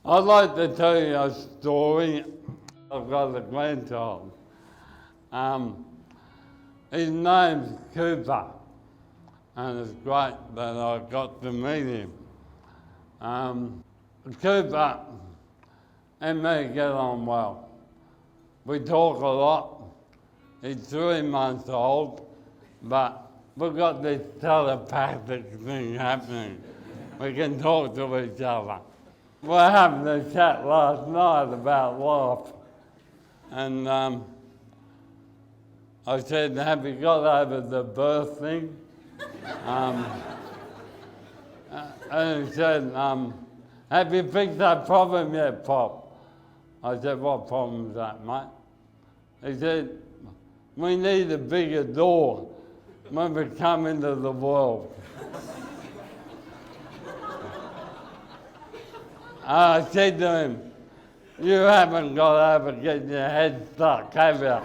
I'd like to tell you a story. I've got a grandchild. Um, his name's Cooper, and it's great that I got to meet him. Cooper and me get on well. We talk a lot. He's 3 months old, but we've got this telepathic thing happening. We can talk to each other. We were having a chat last night about life, and I said, have you got over the birth thing? And he said, have you fixed that problem yet, Pop? I said, what problem's that, mate? He said, we need a bigger door when we come into the world. I said to him, you haven't got over getting your head stuck, have you?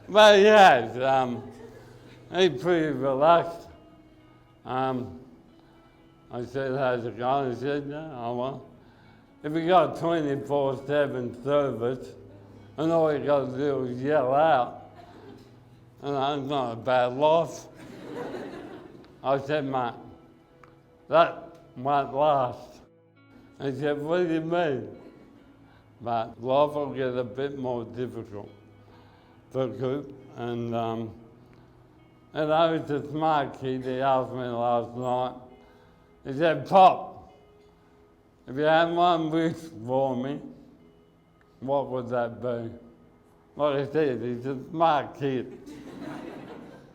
But he has. He's pretty relaxed. I said, how's it going? He said, yeah, oh well. If you got 24/7 service, and all you got to do is yell out, and it's not a bad life. I said, mate, that won't last. He said, what do you mean? But life will get a bit more difficult for Coop, and he's a smart kid. He asked me last night, he said, Pop, if you had one wish for me, what would that be? Like I said, he's a smart kid.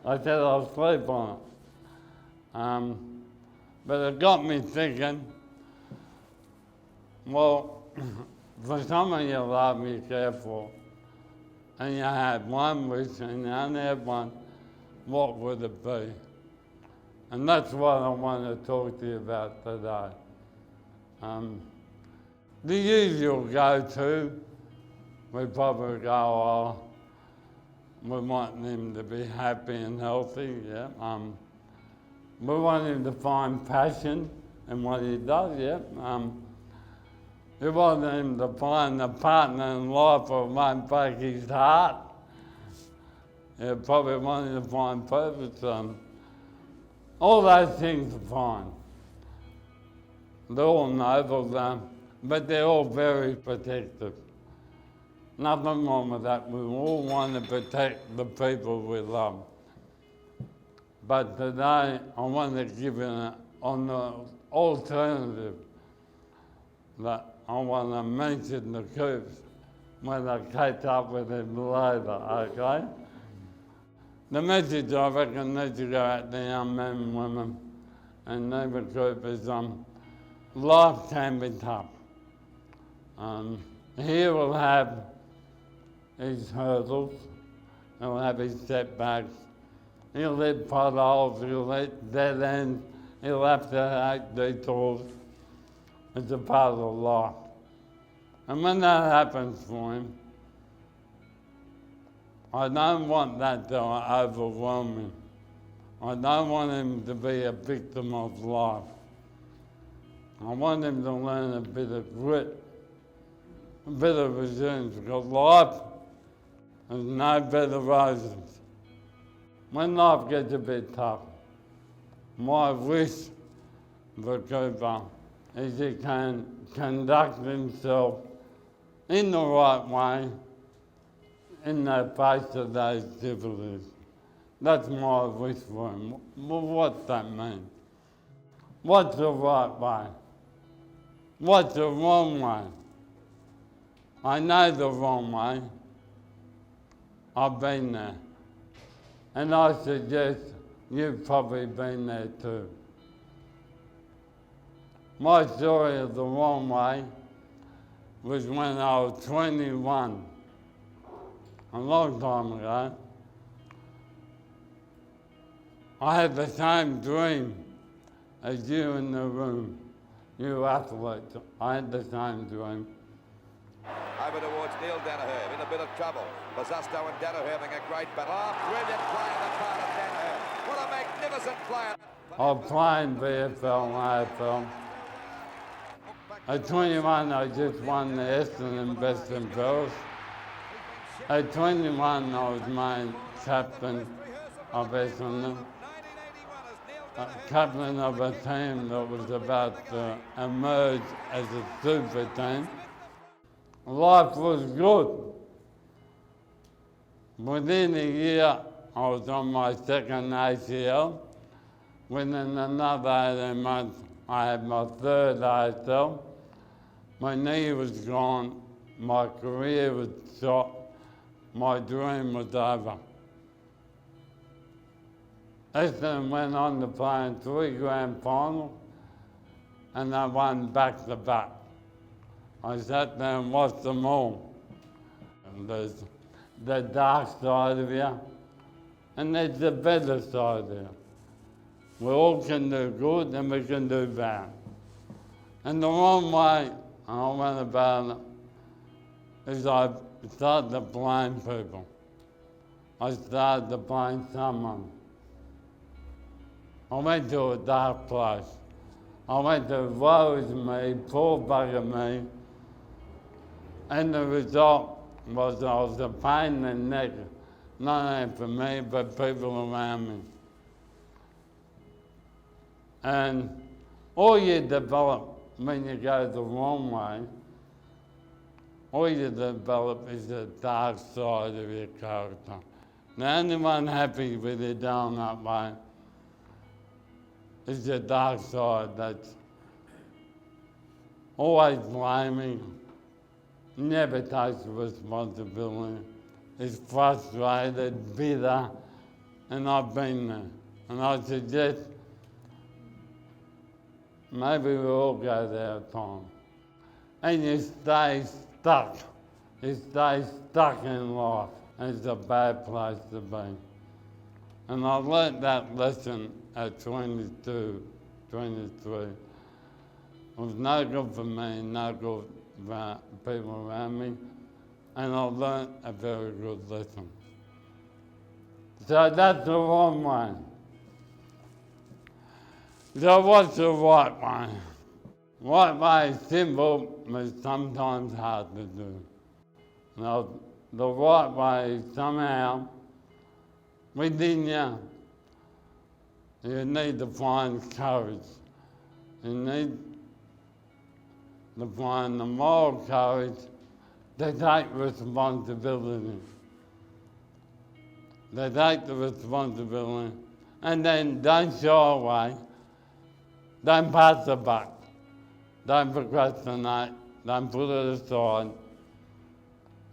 I said, I'll sleep on it. But it got me thinking, well, for some of you love me careful, and you had one wish and you only had one, what would it be? And that's what I want to talk to you about today. The usual go-to, we probably go, oh, we want him to be happy and healthy, yeah. We want him to find passion in what he does, yeah. We want him to find a partner in life who won't break his heart. You probably want him to find purpose. All those things are fine. They're all noble, but they're all very protective. Nothing wrong with that. We all want to protect the people we love. But today, I want to give you on the alternative that I want to mention the Coops when I catch up with him later, okay? The message I reckon needs to go out to young men and women and neighbour Coop is life can be tough. He will have his hurdles, he'll have his setbacks, he'll hit potholes, he'll hit dead ends, he'll have to take detours. It's a part of life. And when that happens for him, I don't want that to overwhelm him. I don't want him to be a victim of life. I want him to learn a bit of grit, a bit of resilience, because life is no bed of roses. When life gets a bit tough, my wish for Cooper is he can conduct himself in the right way in the face of those difficulties. That's my wish for him. Well, what's that mean? What's the right way? What's the wrong way? I know the wrong way. I've been there. And I suggest you've probably been there too. My story of the wrong way was when I was 21, a long time ago. I had the same dream as you in the room, you athletes. I had the same dream. Over towards Neale Daniher, in a bit of trouble. Bazasto and Daniher having a great battle. Oh, brilliant play on the part of Daniher. What a magnificent play. I was playing VFL and AFL. At 21, I just won the Essendon Best and Fairest. At 21, I was made captain of Essendon, captain of a team that was about to emerge as a super team. Life was good. Within a year, I was on my second ACL. Within another 18 months, I had my third ACL. My knee was gone, my career was shot, my dream was over. Essendon went on to play in 3 grand finals, and I won back to back. I sat there and watched them all. And there's the dark side of you, and there's the better side of you. We all can do good and we can do bad. And the wrong way I went about it is I started to blame people. I started to blame someone. I went to a dark place. I went to woe is me, poor bugger me. And the result was I was a pain in the neck, not only for me, but people around me. And all you develop when you go the wrong way, all you develop is the dark side of your character. The only one happy with you down that way is the dark side that's always blaming, never takes responsibility, is frustrated, bitter, and I've been there. And I suggest maybe we all go there at times. And you stay stuck. You stay stuck in life. It's a bad place to be. And I learnt that lesson at 22, 23. It was no good for me, no good for people around me. And I learnt a very good lesson. So that's the wrong way. So what's the right way? Right way is simple, but sometimes hard to do. Now, the right way is somehow within you, you need to find courage. You need to find the moral courage to take responsibility. To take the responsibility and then don't shy away. Don't pass the buck. Don't procrastinate. Don't put it aside.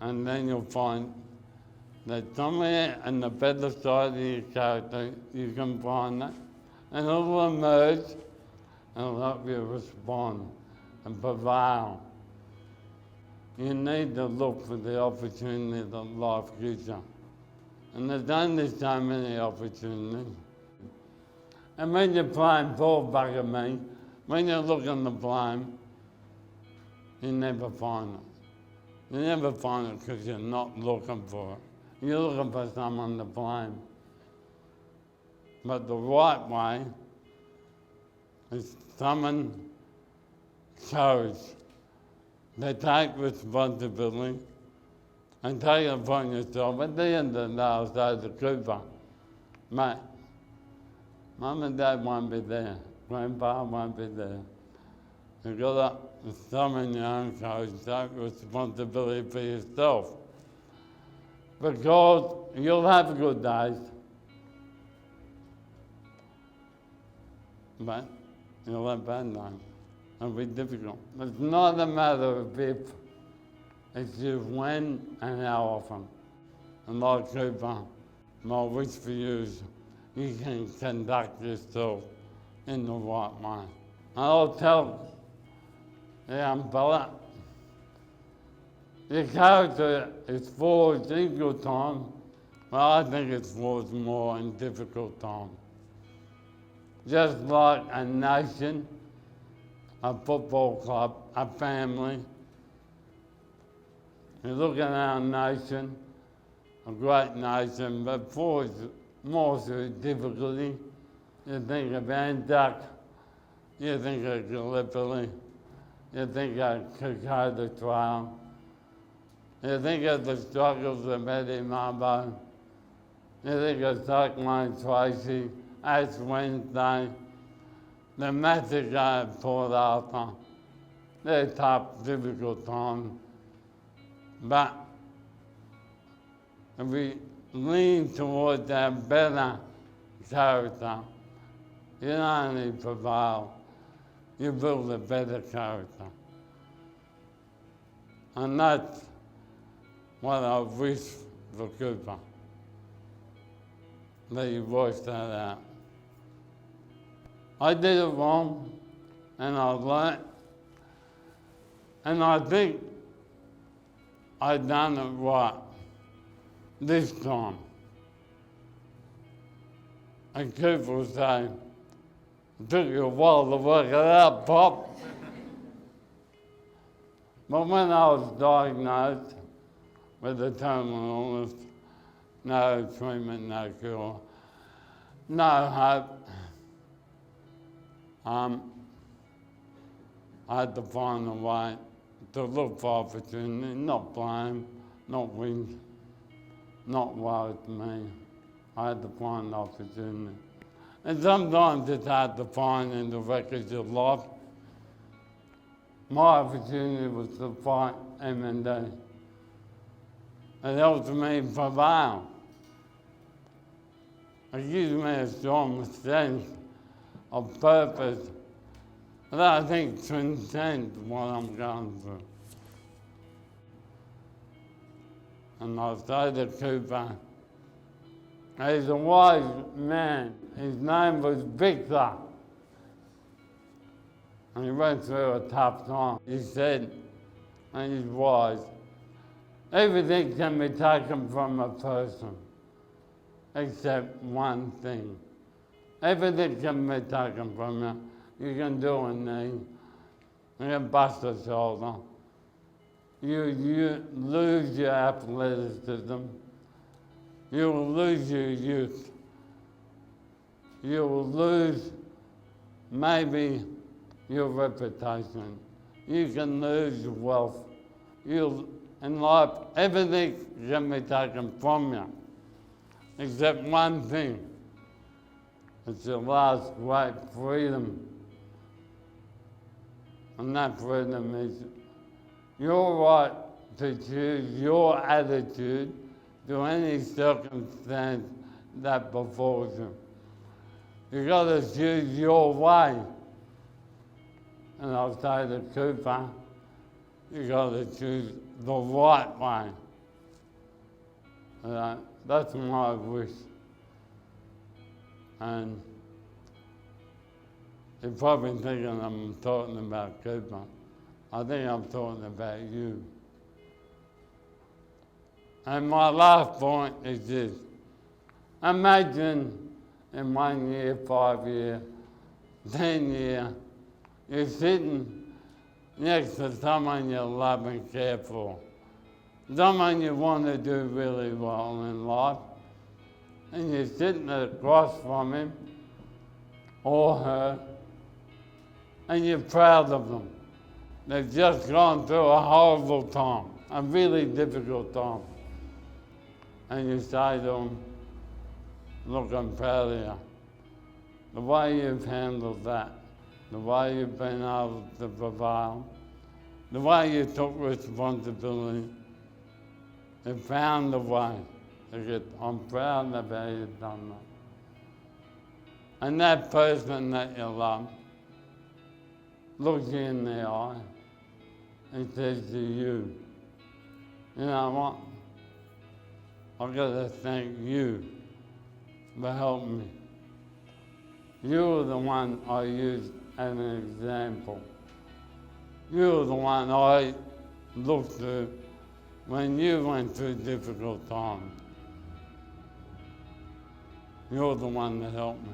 And then you'll find that somewhere in the better side of your character, you can find that. And it'll emerge and it'll help you respond and prevail. You need to look for the opportunity that life gives you. And there's only so many opportunities. And when you're playing poor bugger me, when you're looking to blame, you never find it. You never find it because you're not looking for it. You're looking for someone to blame. But the right way is summon courage. They take responsibility and take it upon yourself. At the end of the day, I'll say to Cooper, mate, Mum and Dad won't be there. Grandpa won't be there. You've got to summon your own courage, take responsibility for yourself. Because you'll have good days, but you'll have bad days. It'll be difficult. It's not a matter of if, it's just when and how often. And like Cooper, my wish for you is you can conduct yourself in the right way. And I'll tell the young fella, your character is forged in good time, but I think it's forged more in difficult times. Just like a nation, a football club, a family. You look at our nation, a great nation, but forged more through difficulty, you think of Anzac, you think of Gallipoli, you think of Kokoda Trail, you think of the struggles of Eddie Mabo, you think of Cyclone Tracy, Ash Wednesday, the massacre at Port Arthur. They're tough, difficult times. But if we lean towards that better character, you not only prevail, you build a better character. And that's what I wish for Cooper, that you voice that out. I did it wrong, and I learned, and I think I done it right this time. And Cooper was saying, it took you a while to work it out, Pop. But when I was diagnosed with a terminal illness, no treatment, no cure, no hope, I had to find a way to look for opportunity, not blame, not win, not woe to me. I had to find opportunity. And sometimes it's hard to find in the wreckage of life. My opportunity was to fight M&D. It helped me prevail. It gives me a strong sense of purpose that I think transcends what I'm going through. And I say to Cooper, he's a wise man. His name was Victor. And he went through a tough time. He said, and he's wise, everything can be taken from a person, except one thing. Everything can be taken from you. You can do a knee, you can bust a shoulder, you lose your athleticism, you will lose your youth, you will lose maybe your reputation, you can lose your wealth. In life, everything can be taken from you, except one thing. It's your last great freedom. And that freedom is your right to choose your attitude to any circumstance that befalls you. You got to choose your way. And I'll say to Cooper, you got to choose the right way. That's my wish. And you're probably thinking I'm talking about Cooper. I think I'm talking about you. And my last point is this. Imagine in 1 year, 5 year, 10 year, you're sitting next to someone you love and care for, someone you want to do really well in life, and you're sitting across from him or her, and you're proud of them. They've just gone through a horrible time, a really difficult time. And you say to them, look, I'm proud of you. The way you've handled that, the way you've been able to prevail, the way you took responsibility, you found a way to get, I'm proud of how you've done that. And that person that you love looks you in the eye and says to you, you know what? I've got to thank you for helping me. You were the one I used as an example. You were the one I looked to when you went through difficult times. You're the one that helped me.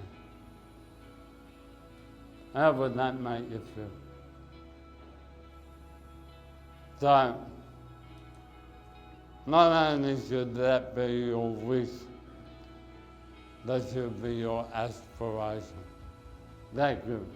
How would that make you feel? So, not only should that be your wish, that should be your aspiration. That good.